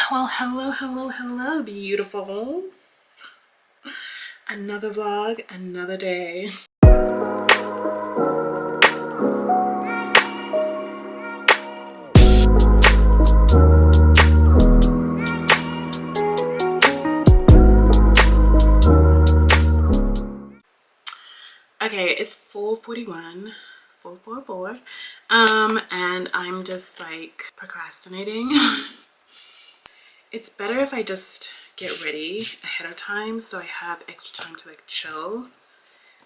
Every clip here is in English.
Well, hello, beautifuls. Another vlog, another day. Okay, it's 4:41, 4:44, and I'm just like procrastinating. It's better if I just get ready ahead of time so I have extra time to like chill.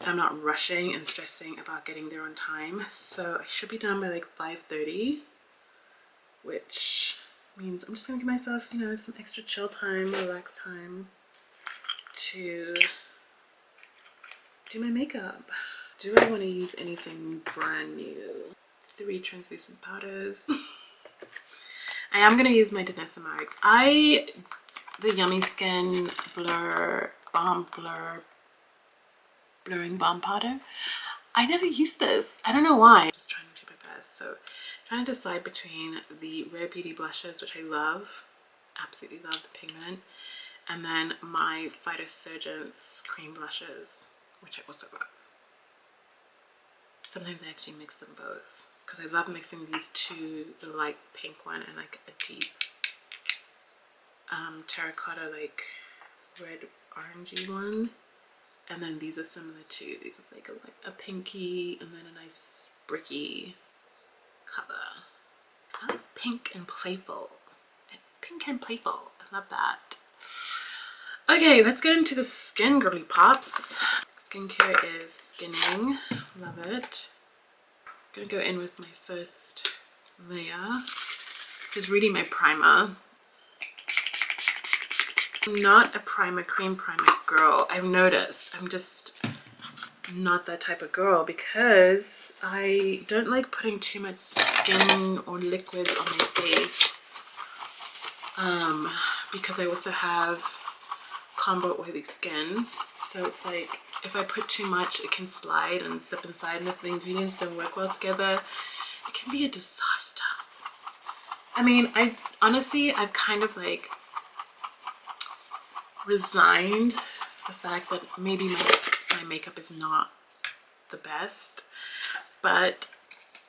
I'm not rushing and stressing about getting there on time. So I should be done by like 5:30, which means I'm just gonna give myself, you know, some extra chill time, relax time to do my makeup. Do I want to use anything brand new? 3 translucent powders. I am gonna use my Danessa Marks. The Yummy Skin blurring balm powder. I never used this. I don't know why. I'm just trying to do my best. So trying to decide between the Rare Beauty blushes, which I love, absolutely love the pigment, and then my Phytosurgence cream blushes, which I also love. Sometimes I actually mix them both because I love mixing these two, the light pink one and like a deep terracotta like red orangey one. And then these are similar too. These are like a pinky and then a nice bricky color. I like pink and playful. Pink and playful. I love that. Okay, let's get into the skin, girly pops. Skincare is skinning. Love it. Gonna go in with my first layer. Just reading my primer. I'm not a cream primer girl. I've noticed. I'm just not that type of girl because I don't like putting too much skin or liquids on my face. Because I also have combo oily skin. So it's like if I put too much, it can slide and slip inside, and if the ingredients don't work well together, it can be a disaster. I mean, I've kind of like resigned the fact that maybe my makeup is not the best, but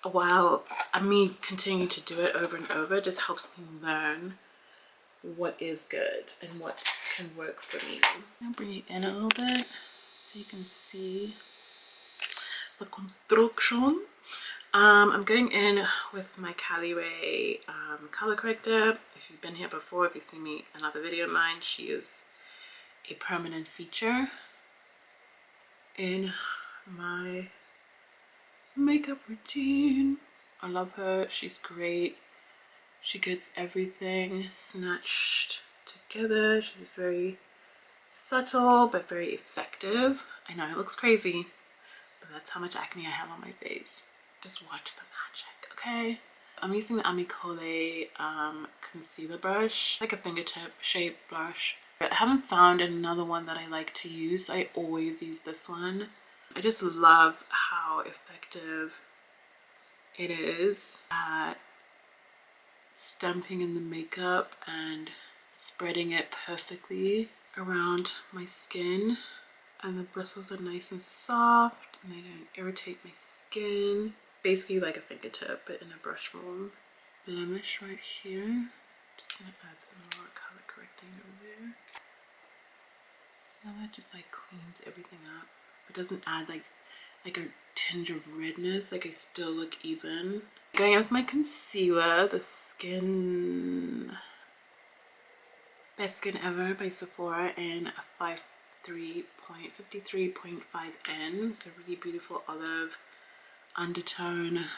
while me continuing to do it over and over just helps me learn what is good and what can work for me. I'll bring it in a little bit so you can see the construction. I'm going in with my Caliray color corrector. If you've been here before, if you've seen me in another video of mine, she is a permanent feature in my makeup routine. I love her. She's great. She gets everything snatched together. She's very subtle but very effective. I know it looks crazy, but that's how much acne I have on my face. Just watch the magic, okay? I'm using the Amicole concealer brush, like a fingertip shaped brush. But I haven't found another one that I like to use. I always use this one. I just love how effective it is at stamping in the makeup and spreading it perfectly around my skin. And the bristles are nice and soft and they don't irritate my skin. Basically like a fingertip but in a brush form. Blemish right here. Just gonna add some more color correcting over there. See how that just like cleans everything up. It doesn't add like a tinge of redness. Like I still look even. Going in with my concealer, the Best Skin Ever by Sephora in a 53.5N. It's a really beautiful olive undertone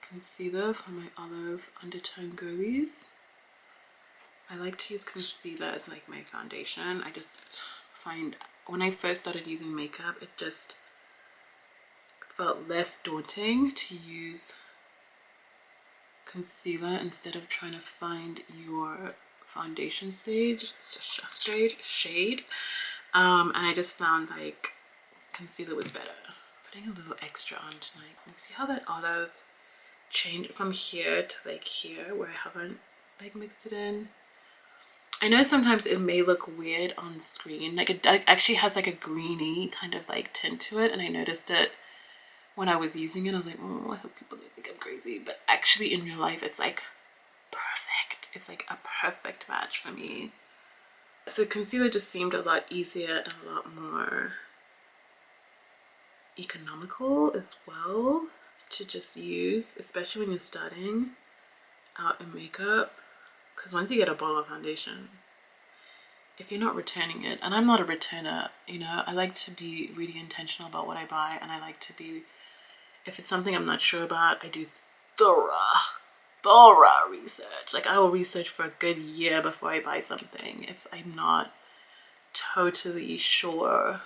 concealer for my olive undertone girlies. I like to use concealer as like my foundation. I just find when I first started using makeup, it just felt less daunting to use concealer instead of trying to find your foundation shade. And I just found like concealer was better. Putting a little extra on tonight. You see how that olive changed from here to like here where I haven't like mixed it in. I know sometimes it may look weird on screen, like it actually has like a greeny kind of like tint to it, and I noticed it when I was using it. I was like, oh, I hope people don't think I'm crazy, but actually in real life it's like perfect. It's like a perfect match for me. So concealer just seemed a lot easier and a lot more economical as well to just use, especially when you're starting out in makeup, because once you get a bottle of foundation, if you're not returning it, and I'm not a returner, you know, I like to be really intentional about what I buy, and I like to be, if it's something I'm not sure about, I do thorough research. Like I will research for a good year before I buy something if I'm not totally sure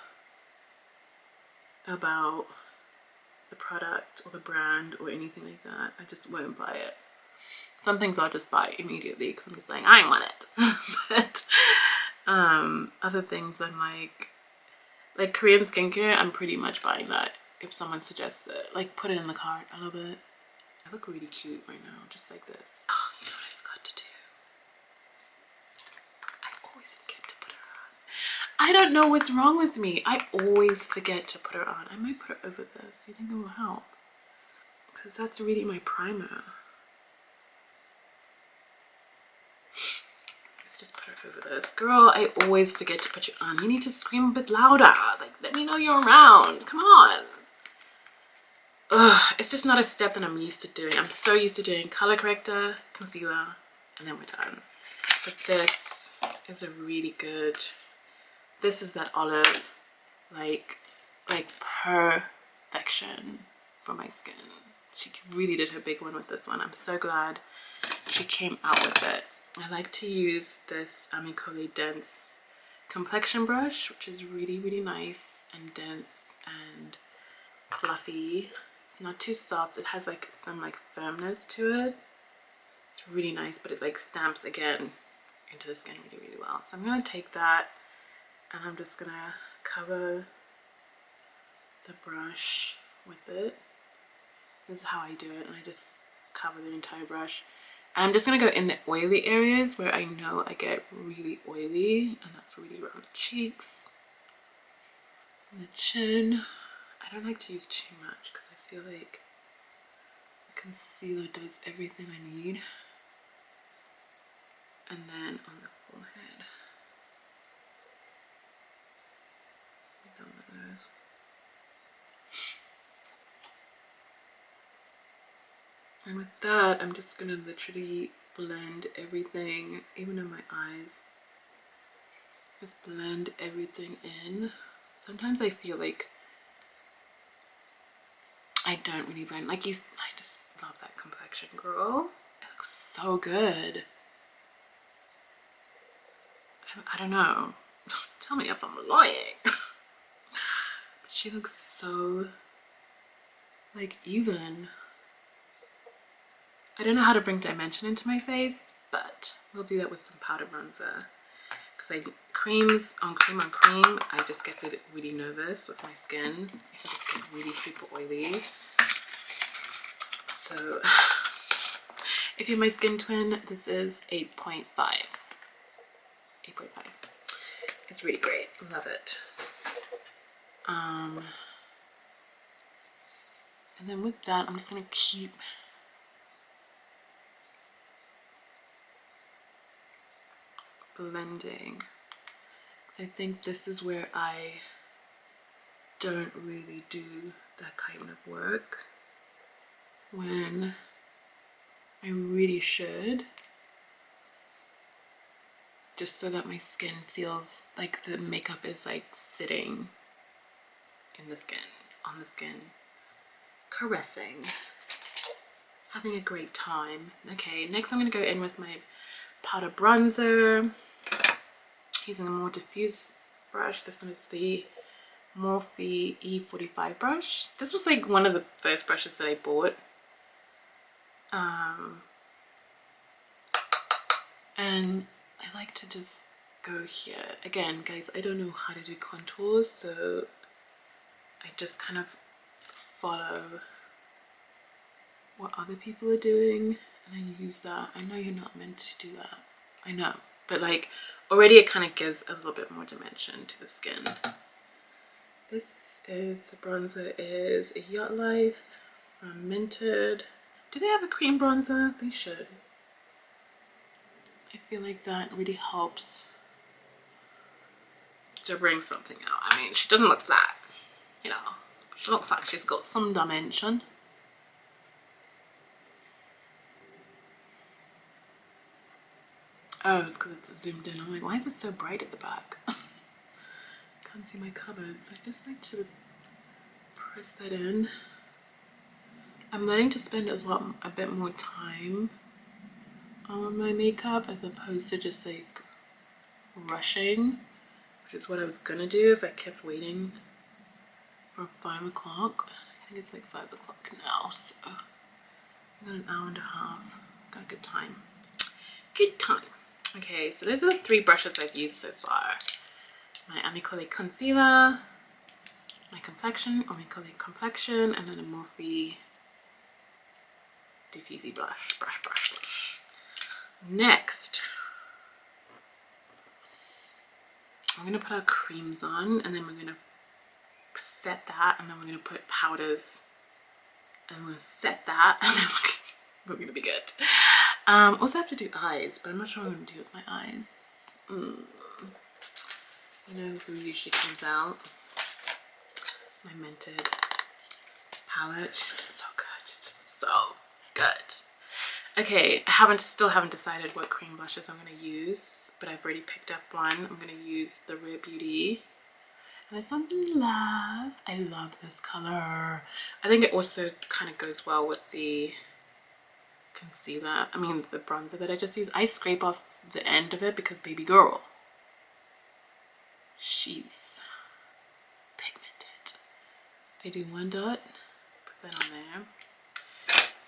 about the product or the brand or anything like that. I just won't buy it. Some things I'll just buy immediately because I'm just like, I want it. But other things I'm like Korean skincare, I'm pretty much buying that if someone suggests it. Like put it in the cart. I love it. I look really cute right now, just like this. Oh, you know what I forgot to do? I always forget to put her on. I don't know what's wrong with me. I always forget to put her on. I might put her over this. Do you think it will help? Because that's really my primer. Let's just put her over this. Girl, I always forget to put you on. You need to scream a bit louder. Like, let me know you're around. Come on. Ugh, it's just not a step that I'm used to doing. I'm so used to doing color corrector, concealer, and then we're done. But this is a really good, this is that olive, like perfection for my skin. She really did her big one with this one. I'm so glad she came out with it. I like to use this Amicoli Dense complexion brush, which is really, really nice and dense and fluffy. It's not too soft. It has like some like firmness to it. It's really nice, but it like stamps again into the skin really, really well. So I'm gonna take that and I'm just gonna cover the brush with it. This is how I do it, and I just cover the entire brush. And I'm just gonna go in the oily areas where I know I get really oily, and that's really around the cheeks and the chin. I don't like to use too much because I feel like the concealer does everything I need. And then on the forehead, down the nose. And with that, I'm just gonna literally blend everything, even in my eyes. Just blend everything in. Sometimes I feel like I don't really blend. Like I just love that complexion, girl. It looks so good. I don't know. Tell me if I'm lying. But she looks so like even. I don't know how to bring dimension into my face, but we'll do that with some powder bronzer. Because cream on cream, I just get really nervous with my skin. I just get really super oily. So if you're my skin twin, this is 8.5. 8.5. It's really great. Love it. And then with that, I'm just gonna keep blending, because I think this is where I don't really do that kind of work when I really should, just so that my skin feels like the makeup is like sitting in the skin, on the skin, caressing, having a great time. Okay, next I'm gonna go in with my powder bronzer using a more diffuse brush. This one is the Morphe E45 brush. This was like one of the first brushes that I bought. And I like to just go here. Again, guys, I don't know how to do contours, so I just kind of follow what other people are doing, and then use that. I know you're not meant to do that, I know, but like already it kind of gives a little bit more dimension to the skin. This is, the bronzer is a Yacht Life from Minted. Do they have a cream bronzer? They should. I feel like that really helps to bring something out. I mean, she doesn't look flat, you know. She looks like she's got some dimension. Oh, it's because it's zoomed in. I'm like, why is it so bright at the back? Can't see my cupboard, so I just like to press that in. I'm learning to spend a bit more time on my makeup as opposed to just like rushing, which is what I was gonna do if I kept waiting for 5 o'clock. I think it's like 5 o'clock now, so I got an hour and a half. Got a good time. Good time. Okay, so those are the 3 brushes I've used so far. My Amicole concealer, my complexion, Amicole complexion, and then a Morphe diffusey blush. Next, I'm gonna put our creams on, and then we're gonna set that, and then we're gonna put powders, and we're gonna set that, and then we're gonna be good. Also have to do eyes, but I'm not sure what I'm gonna do with my eyes. You know who usually comes out? My Minted palette. She's just so good. She's just so good. Okay, I still haven't decided what cream blushes I'm gonna use, but I've already picked up one. I'm gonna use the Rare Beauty. And this one's in love. I love this color. I think it also kind of goes well with the concealer, the bronzer that I just used. I scrape off the end of it because baby girl, she's pigmented. I do 1 dot, put that on there.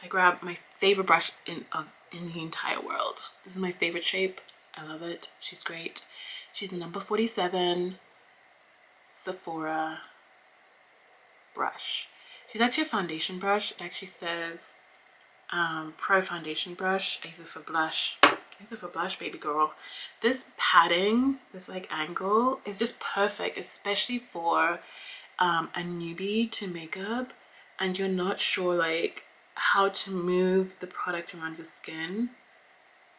I grab my favorite brush in the entire world. This is my favorite shape. I love it. She's great. She's a number 47 Sephora brush. She's actually a foundation brush. It actually says Pro Foundation Brush. I use it for blush. I use it for blush, baby girl. This padding, this like angle is just perfect, especially for a newbie to makeup and you're not sure like how to move the product around your skin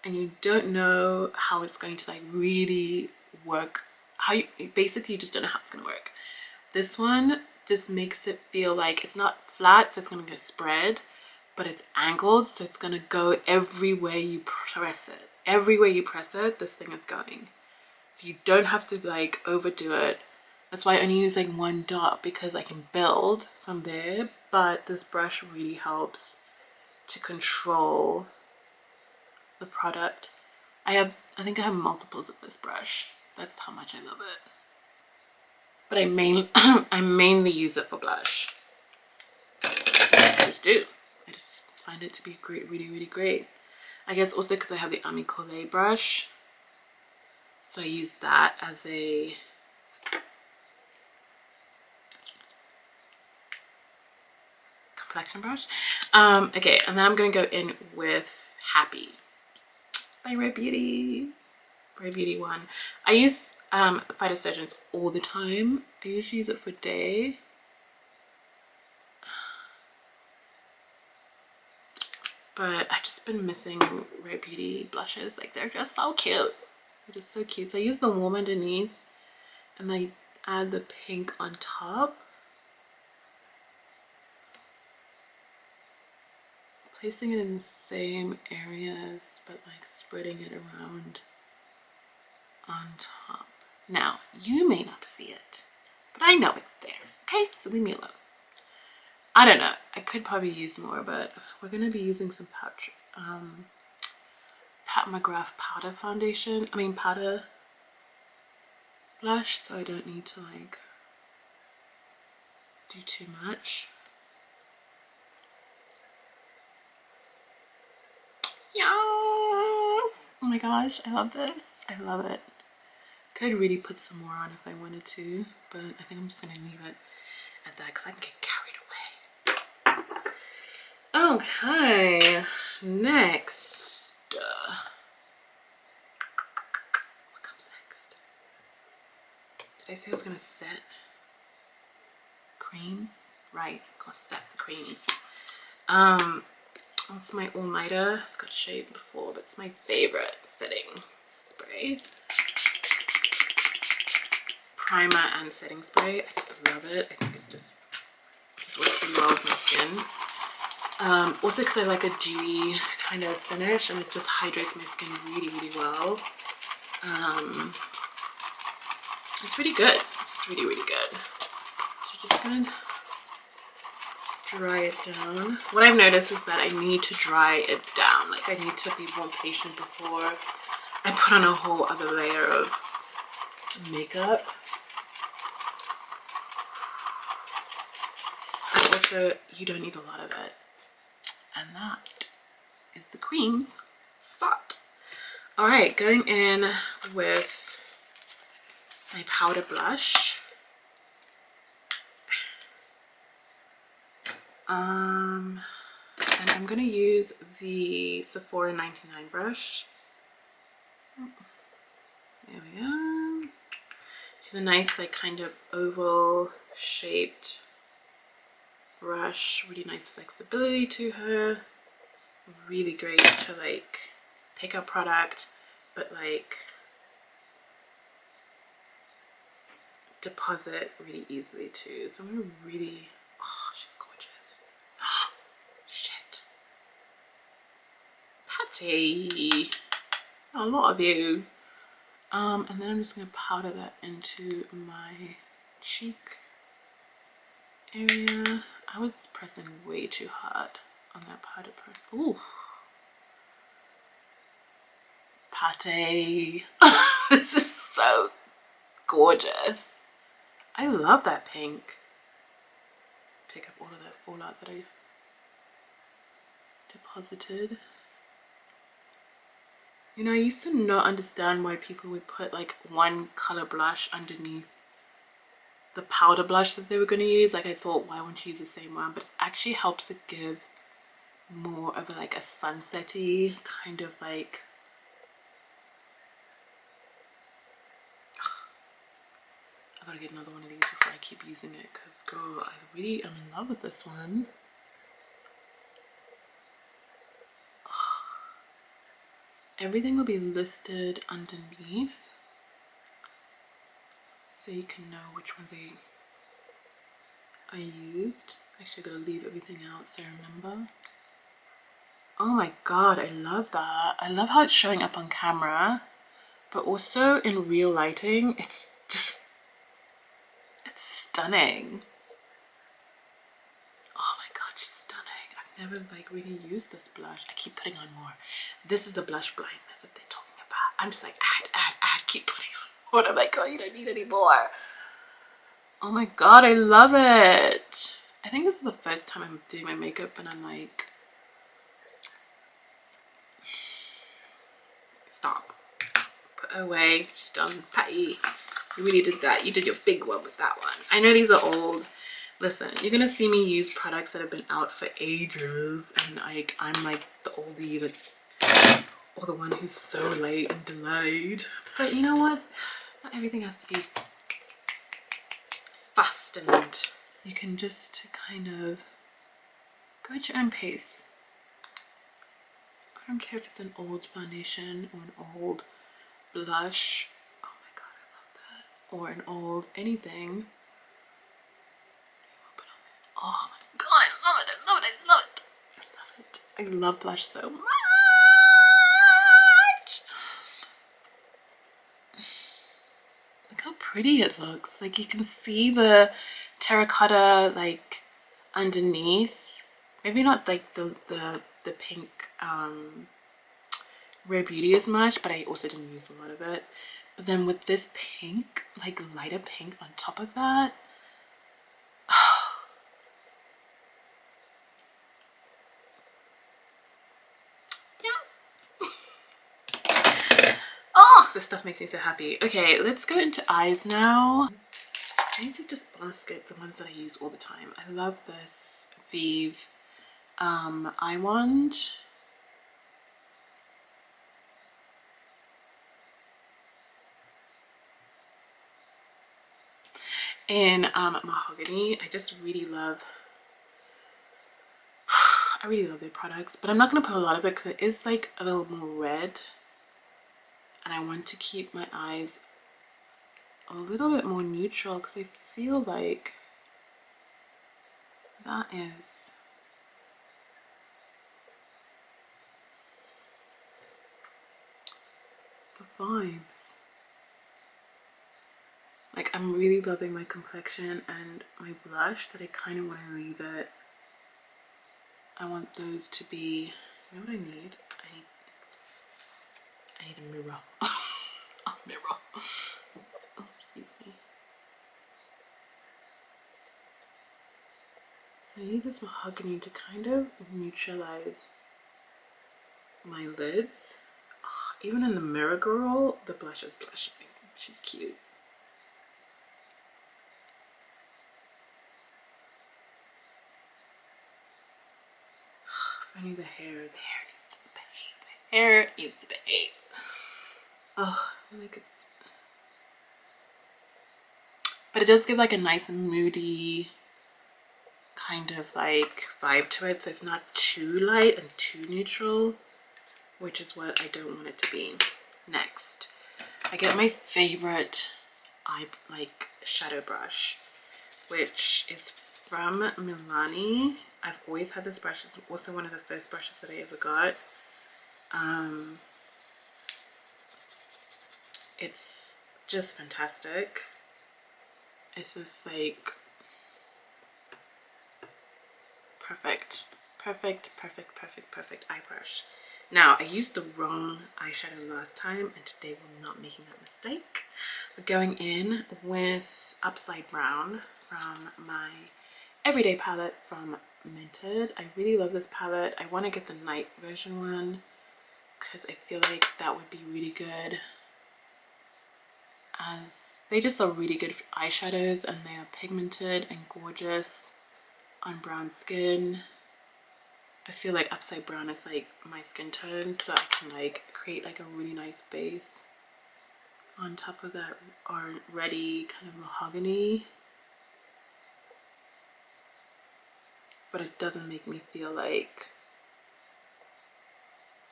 and you don't know how it's going to like really work. Basically you just don't know how it's gonna work. This one just makes it feel like it's not flat, so it's gonna get spread, but it's angled, so it's gonna go everywhere you press it. Everywhere you press it, this thing is going. So you don't have to like overdo it. That's why I only use like 1 dot, because I can build from there, but this brush really helps to control the product. I think I have multiples of this brush. That's how much I love it. But I mainly use it for blush. I just do. I just find it to be great, really great. I guess also because I have the Amicole brush, so I use that as a complexion brush. Okay, and then I'm gonna go in with Happy by Rare Beauty. Rare Beauty one. I use Phytosurgeons all the time. I usually use it for day. But I've just been missing Rare Beauty blushes. Like they're just so cute. They're just so cute. So I use the warm underneath and I add the pink on top. Placing it in the same areas, but like spreading it around on top. Now, you may not see it, but I know it's there. Okay, so leave me alone. I don't know. I could probably use more, but we're going to be using some Pat McGrath powder foundation. Powder blush, so I don't need to like do too much. Yes! Oh my gosh, I love this. I love it. Could really put some more on if I wanted to, but I think I'm just going to leave it at that because I can get carried away. Okay, Next, what comes next? Did I say I was gonna set creams? Right, gotta set the creams. That's my all-nighter. I've got to show you before, but it's my favorite setting spray. Primer and setting spray. I just love it. I think it's just works really well with my skin. Also because I like a dewy kind of finish, and it just hydrates my skin really, really well. It's really good. It's just really, really good. So just gonna dry it down. What I've noticed is that I need to dry it down. Like I need to be more patient before I put on a whole other layer of makeup. And also, you don't need a lot of it. And that is the creams start. All right, going in with my powder blush. And I'm gonna use the Sephora 99 brush. There we go. She's a nice, like, kind of oval shaped brush. Really nice flexibility to her. Really great to like pick up product, but like deposit really easily too. So I'm gonna really, oh, she's gorgeous. Oh, shit. Patty. A lot of you. And then I'm just gonna powder that into my cheek area. I was pressing way too hard on that powder press. Ooh. Patty. This is so gorgeous. I love that pink. Pick up all of that fallout that I deposited. You know, I used to not understand why people would put like one color blush underneath the powder blush that they were going to use. Like I thought, why won't you use the same one? But it actually helps it give more of a, like a sunsetty kind of like, I gotta get another one of these before I keep using it, because girl, I really am in love with this one. Everything will be listed underneath, so you can know which ones I used. Actually, I gotta leave everything out so I remember. Oh my god, I love that. I love how it's showing up on camera, but also in real lighting, it's just, it's stunning. Oh my god, she's stunning. I've never like really used this blush. I keep putting on more. This is the blush blindness that they're talking about. I'm just like, add, keep putting on more. I'm like, girl, you don't need any more. Oh my god, I love it. I think this is the first time I'm doing my makeup and I'm like, stop. Put her away. She's done. Patty, you really did that. You did your big one with that one. I know these are old. Listen, you're gonna see me use products that have been out for ages, and like I'm like the oldie that's, or the one who's so late and delayed. But you know what? Not everything has to be fast, and you can just kind of go at your own pace. I don't care if it's an old foundation or an old blush. Oh my god, I love that. Or an old anything. Oh my god, I love it, I love it, I love it. I love it. I love blush so much. Look how pretty it looks. Like you can see the terracotta like underneath. Maybe not like the pink Rare Beauty as much, but I also didn't use a lot of it. But then with this pink, like lighter pink on top of that, yes. Oh, this stuff makes me so happy. Okay, let's go into eyes now. I need to just basket the ones that I use all the time. I love this Vive eye wand. in mahogany. I just really love I really love their products, but I'm not going to put a lot of it because it is like a little more red, and I want to keep my eyes a little bit more neutral because I feel like that is the vibes. Like, I'm really loving my complexion and my blush that I kind of want to leave it. I want those to be, you know what I need? I need a mirror. A mirror. Oh, excuse me. So I use this mahogany to kind of neutralize my lids. Oh, even in the mirror, girl, the blush is blushing. She's cute. Funny, the hair needs to behave. The hair needs to behave. Oh, like it's, but it does give like a nice and moody kind of like vibe to it, so it's not too light and too neutral, which is what I don't want it to be. Next, I get my favorite shadow brush, which is from Milani. I've always had this brush. It's also one of the first brushes that I ever got. It's just fantastic. It's this like perfect eye brush. Now, I used the wrong eyeshadow last time, and today we're not making that mistake. We're going in with Upside Brown from my Everyday palette from Minted. I really love this palette. I want to get the night version one because I feel like that would be really good, as they just are really good eyeshadows and they are pigmented and gorgeous on brown skin. I feel like Upside Brown is like my skin tone, so I can like create like a really nice base on top of that already kind of mahogany, but it doesn't make me feel like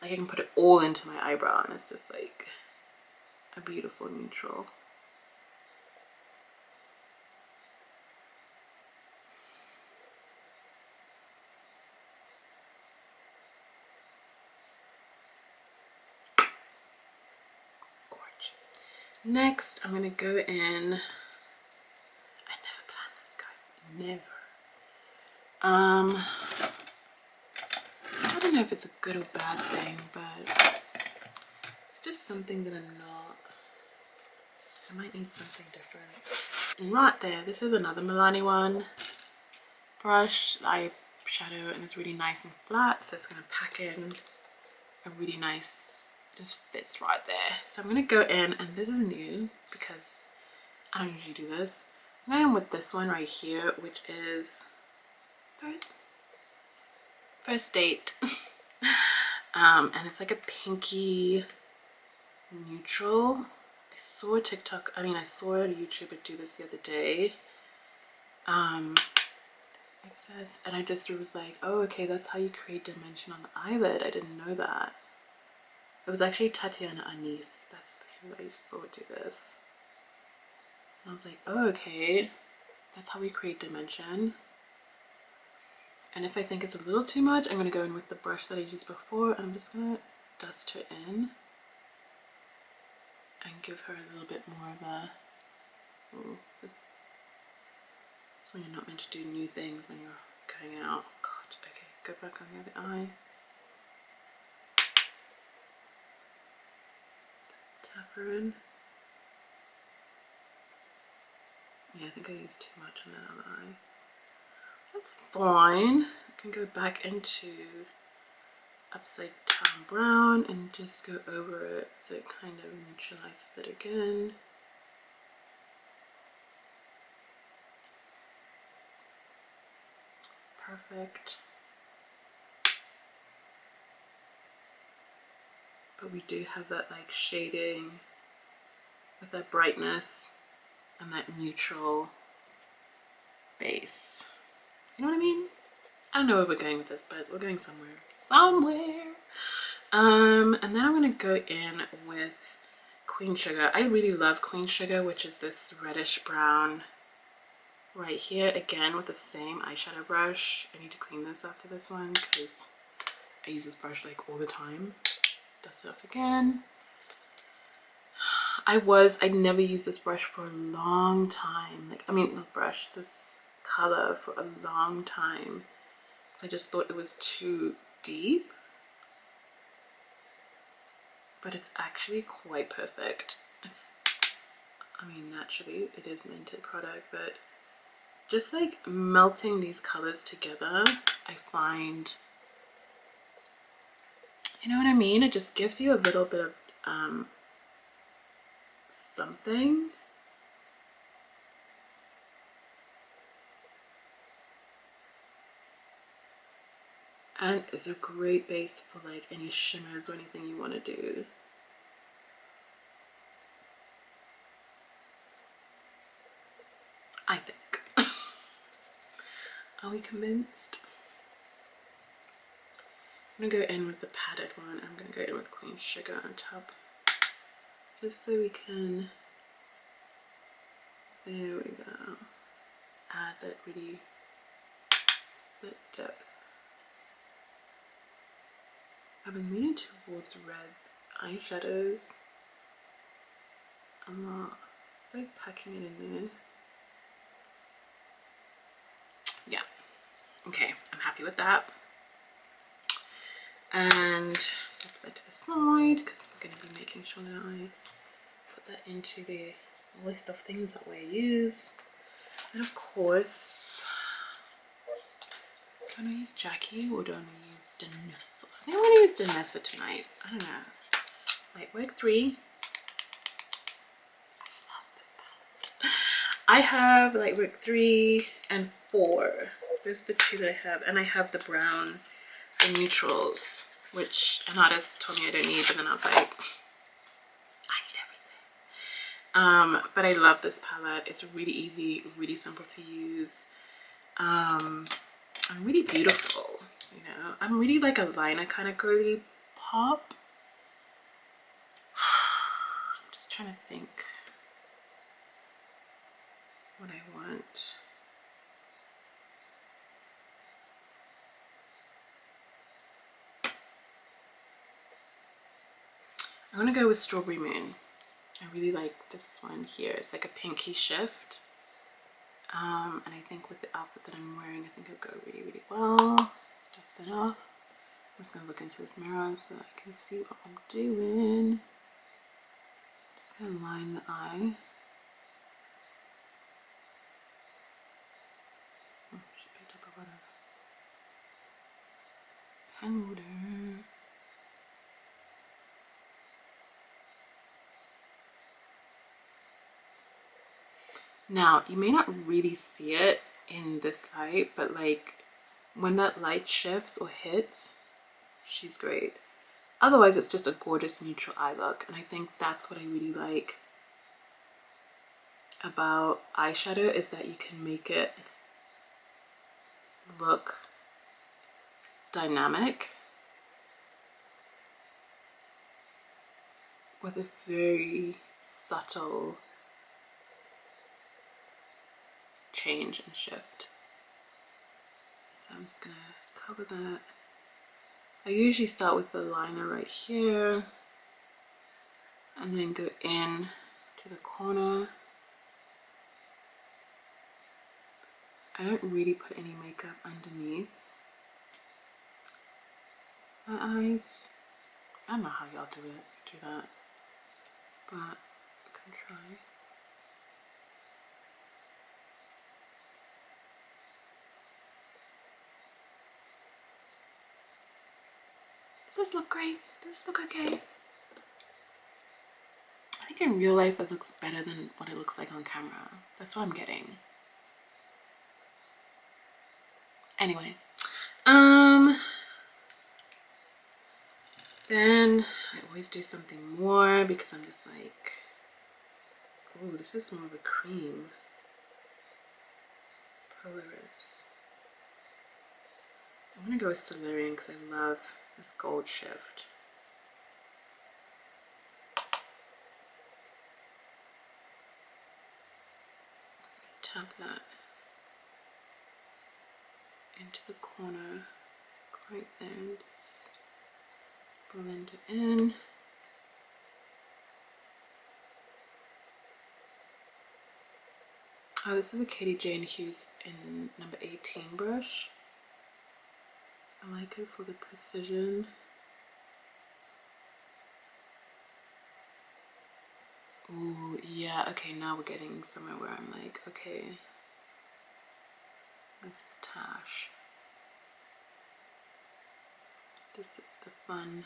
I can put it all into my eyebrow, and it's just like a beautiful neutral. Next, I'm gonna go in. I never planned this, guys. Never. I don't know if it's a good or bad thing, but it's just something that I'm not. I might need something different. Right there, this is another Milani one. Brush, eyeshadow, and it's really nice and flat, so it's gonna pack in a really nice, just fits right there. So I'm gonna go in, and this is new because I don't usually do this. I'm going in with this one right here, which is First Date. And it's like a pinky neutral. I saw a TikTok, I saw a YouTuber do this the other day. It says, and I just was like, oh, okay, that's how you create dimension on the eyelid. I didn't know that. It was actually Tatiana Anise. That's who I saw do this. And I was like, oh, okay, that's how we create dimension. And if I think it's a little too much, I'm going to go in with the brush that I used before. I'm just going to dust her in and give her a little bit more of a, oh, this when you're not meant to do new things when you're going out. God, okay, go back on the other eye. Tap her in. Yeah, I think I used too much on that other eye. That's fine. I can go back into Upside Down Brown and just go over it so it kind of neutralizes it again. Perfect. But we do have that like shading with that brightness and that neutral base. You know what I mean? I don't know where we're going with this, but we're going somewhere. And then I'm gonna go in with Queen Sugar. I really love Queen Sugar, which is this reddish brown right here, again with the same eyeshadow brush. I need to clean this after this one because I use this brush like all the time. Dust it off again. I never used this brush for a long time. Like, I mean, not brush, this color for a long time. So I just thought it was too deep. But it's actually quite perfect. I mean, naturally it is minted product, but just like melting these colors together, I find, you know what I mean? It just gives you a little bit of something. And it's a great base for like any shimmers or anything you want to do. I think. Are we convinced? I'm gonna go in with the padded one. I'm gonna go in with Queen Sugar on top, just so we can, there we go, add that really, that depth. I've been leaning towards red eyeshadows. I'm not, it's like packing it in there. Yeah, okay, I'm happy with that. And set that to the side because we're going to be making sure that I put that into the list of things that we use. And of course, do I want to use Jackie or do I want to use Danessa? I think I want to use Danessa tonight. I don't know. Lightwork 3. I have Lightwork 3 and 4. Those are the two that I have. And I have the brown, the neutrals, which an artist told me I don't need, but then I was like, I need everything. But I love this palette. It's really easy, really simple to use, and really beautiful. You know, I'm really like a liner kind of girly pop. I'm just trying to think what I want. I'm gonna go with Strawberry Moon. I really like this one here. It's like a pinky shift. And I think with the outfit that I'm wearing, I think it'll go really, really well. Dust it off. I'm just gonna look into this mirror so that I can see what I'm doing. Just gonna line the eye. Oh, she picked up a lot of powder. Now, you may not really see it in this light, but like when that light shifts or hits, she's great. Otherwise, it's just a gorgeous neutral eye look. And I think that's what I really like about eyeshadow, is that you can make it look dynamic with a very subtle change and shift. So I'm just gonna cover that. I usually start with the liner right here and then go in to the corner. I don't really put any makeup underneath my eyes. I don't know how y'all do that, but I can try. Does this look great? Does this look okay? I think in real life it looks better than what it looks like on camera. That's what I'm getting. Anyway, then I always do something more because I'm just like, oh, this is more of a cream. colorist. I'm gonna go with Solarian because I love this gold shift. Tap that into the corner right there and just blend it in. Oh, this is a Katie Jane Hughes in number 18 brush. I like it for the precision. Ooh, yeah, okay, now we're getting somewhere where I'm like, okay, this is Tash. This is the fun,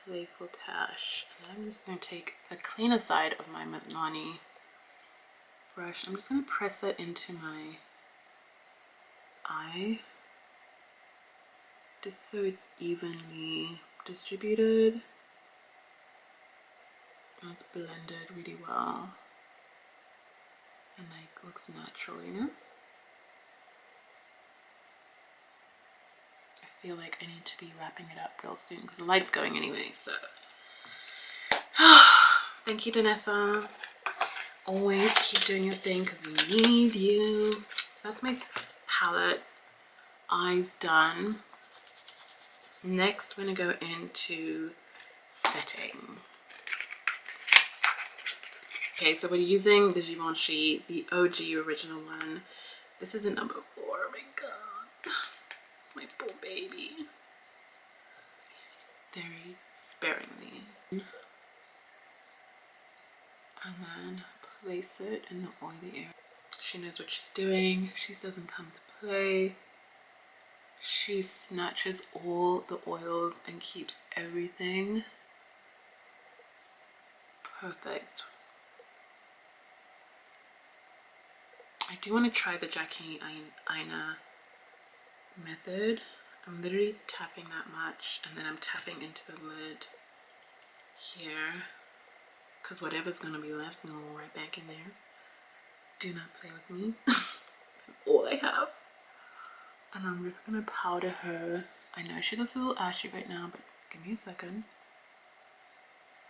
playful Tash. And I'm just going to take the cleaner side of my Milani brush. I'm just going to press that into my eye, just so it's evenly distributed. And it's blended really well. And like looks natural, you know? I feel like I need to be wrapping it up real soon because the light's going anyway, so. Thank you, Danessa. Always keep doing your thing because we need you. So that's my palette. Eyes done. Next, we're gonna go into setting. Okay, so we're using the Givenchy, the OG original one. This is a number 4. Oh my god, my poor baby. I use this very sparingly. And then place it in the oily area. She knows what she's doing. She doesn't come to play. She snatches all the oils and keeps everything perfect. I do want to try the Jackie Aina method. I'm literally tapping that much and then I'm tapping into the lid here because whatever's going to be left I'm going to go right back in there. Do not play with me. This is all I have. And I'm just going to powder her. I know she looks a little ashy right now, but give me a second.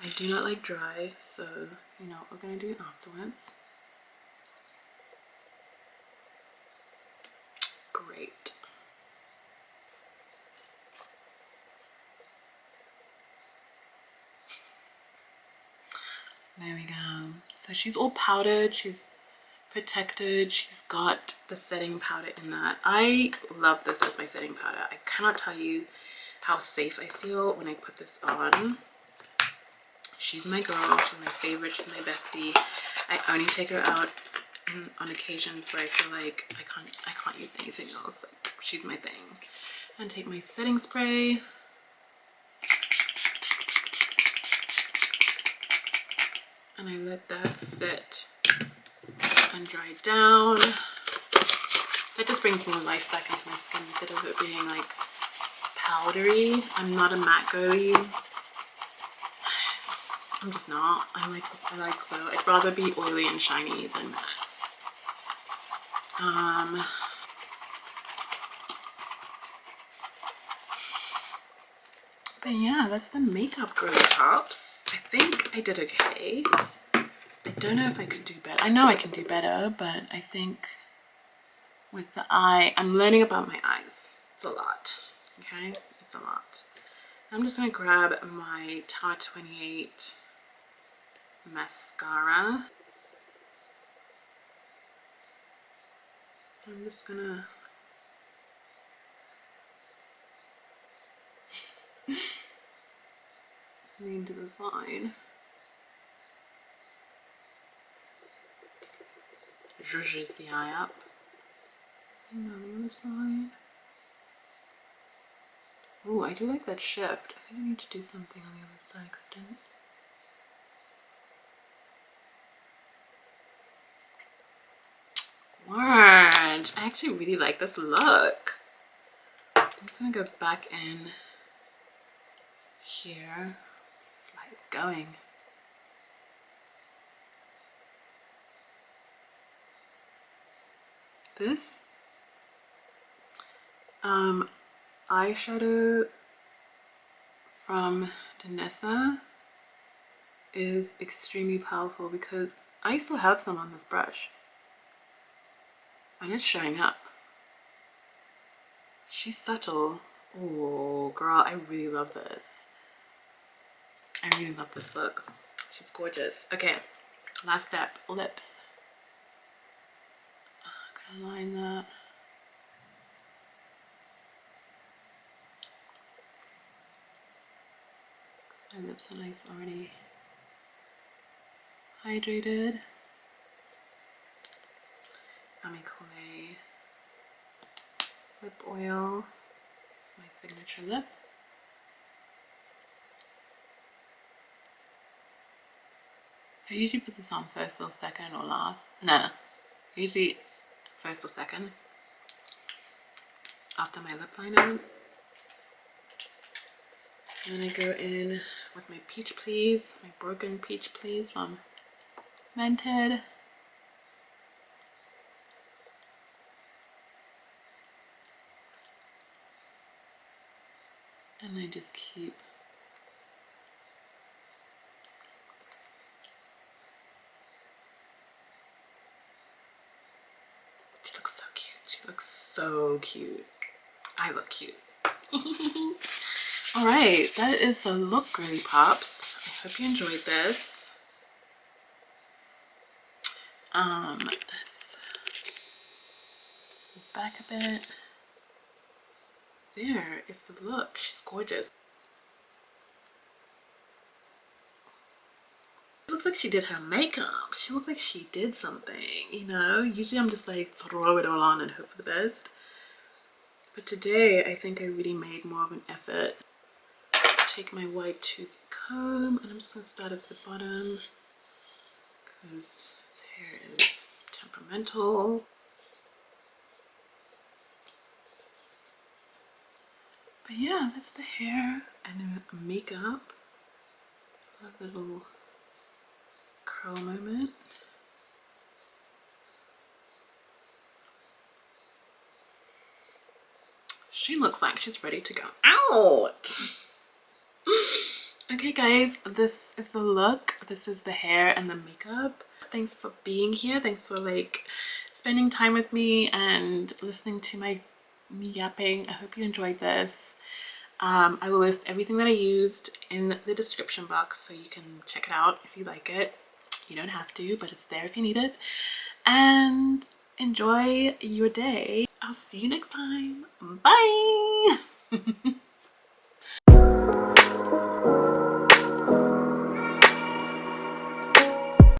I do not like dry, so you know what we're going to do afterwards. Great. There we go. So she's all powdered, she's protected, she's got the setting powder in that. I love this as my setting powder. I cannot tell you how safe I feel when I put this on. She's my girl, she's my favorite, she's my bestie. I only take her out on occasions where I feel like I can't use anything else. Like, she's my thing. And take my setting spray. And I let that sit and dry down. That just brings more life back into my skin instead of it being like powdery. I'm not a matte girly. I'm just not. I like glow. I'd rather be oily and shiny than matte. But yeah, that's the makeup, girly pops. I think I did okay. I don't know if I could do better. I know I can do better, but I think with the eye, I'm learning about my eyes. It's a lot, okay? It's a lot. I'm just gonna grab my Tarte 28 mascara. I'm just gonna lean to the side. Zhuzhes the eye up. And on the other side. Ooh, I do like that shift. I think I need to do something on the other side because I didn't. Word! I actually really like this look. I'm just gonna go back in here. This light is going. This eyeshadow from Danessa is extremely powerful because I still have some on this brush and it's showing up. She's subtle. Oh girl, I really love this. I really love this look. She's gorgeous. Okay, last step, lips. I'm gonna line that. My lips are nice already hydrated. Amicole lip oil. It's my signature lip. I usually put this on first or second or last. No, usually first or second after my lip liner. And then I go in with my Peach Please, my Broken Peach Please from Mented. And I just keep she looks so cute. She looks so cute. I look cute. All right, that is the look, girly pops. I hope you enjoyed this. Let's move back a bit. There is the look. She's gorgeous. It looks like she did her makeup. She looked like she did something, you know? Usually I'm just like throw it all on and hope for the best. But today I think I really made more of an effort. Take my white tooth comb and I'm just going to start at the bottom because his hair is temperamental. But yeah, that's the hair and then makeup. Love the little curl moment. She looks like she's ready to go out. Okay guys, this is the look. This is the hair and the makeup. Thanks for being here. Thanks for like spending time with me and listening to me yapping. I hope you enjoyed this. I will list everything that I used in the description box so you can check it out if you like it. You don't have to, but it's there if you need it. And enjoy your day. I'll see you next time.